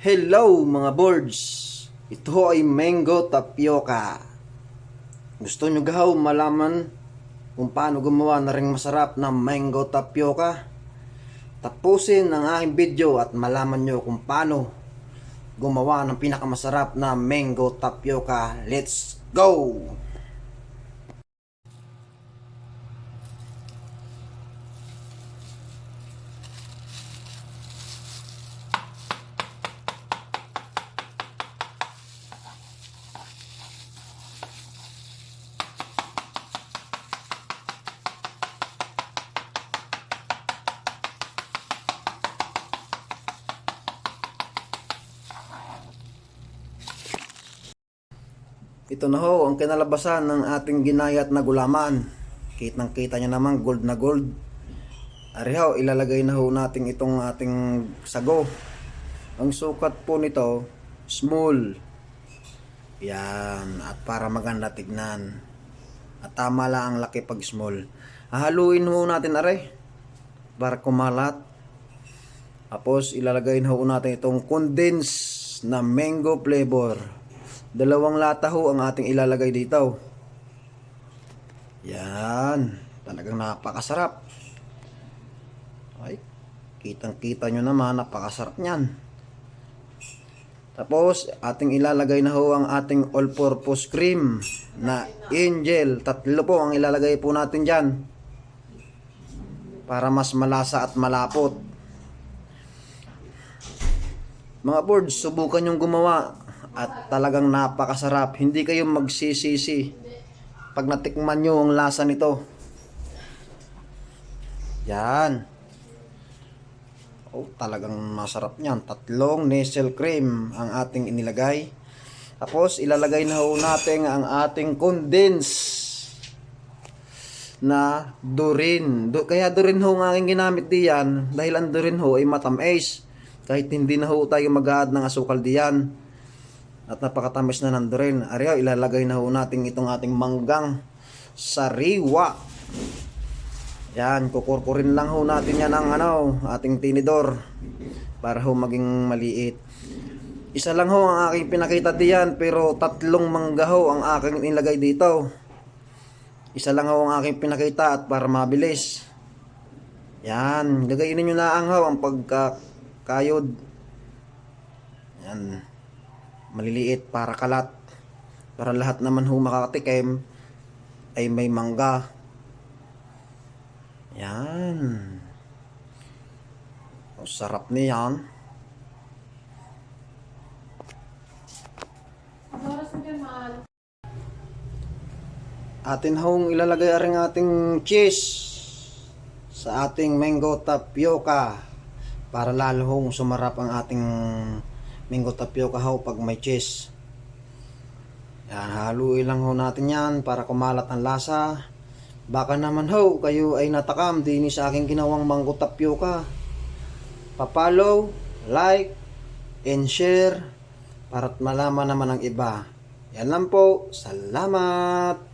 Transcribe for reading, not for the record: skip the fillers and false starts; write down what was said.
Hello mga boards! Ito ay mango tapioca. Gusto nyo gahaw malaman kung paano gumawa na ring masarap na mango tapioca? Tapusin ang aking video at malaman nyo kung paano gumawa ng pinakamasarap na mango tapioca. Let's go! Ito na ho ang kinalabasan ng ating ginayat na gulaman. Kitang kita nyo naman, gold na gold. Ari ho, ilalagay na ho natin itong ating sago. Ang sukat po nito, small. Yan, at para maganda tignan. At tama lang ang laki pag small. Hahaluin ho natin ari, para kumalat. Tapos ilalagay na ho natin itong condensed na mango flavor. 2 lata ho ang ating ilalagay dito. Yan, talagang napakasarap. Ay, kitang-kita nyo naman, napakasarap niyan. Tapos, ating ilalagay na ho ang ating all-purpose cream na Angel. 3 po ang ilalagay po natin dyan, para mas malasa at malapot. Mga boards, subukan yung gumawa. At talagang napakasarap. Hindi kayo magsisisi pag natikman nyo ang lasa nito. Yan. Oh, talagang masarap niyan. 3 Nestle cream ang ating inilagay. Tapos ilalagay na ho natin ang ating condensed na Durin. Kaya Durin ho ang aking ginamit diyan dahil ang Durin ho ay matamis. Kahit hindi na ho tayo mag-add ng asukal diyan. At napakatamis na nandoon. Ariyo, ilalagay na ho natin itong ating manggang sariwa. Yan, kukurkurin lang ho natin yan ang ating tinidor para ho maging maliit. Isa lang ho ang aking pinakita diyan, pero 3 mangga ho ang aking inilagay dito. Isa lang ho ang aking pinakita at para mabilis. Yan, gagayin niyo na ang pagkakayod. Yan. Maliliit para kalat, para lahat naman ho makatikim ay may mangga. Yan, o, sarap niyan. Atin hong ilalagay ang ating cheese sa ating mango tapioca para lalo hong sumarap ang ating mango tapioca ho pag may cheese. Yan, haluin lang ho natin yan para kumalat ang lasa. Baka naman ho kayo ay natakam din sa aking ginawang mango tapioca. Pa-follow, like, and share para malaman naman ang iba. Yan lang po. Salamat!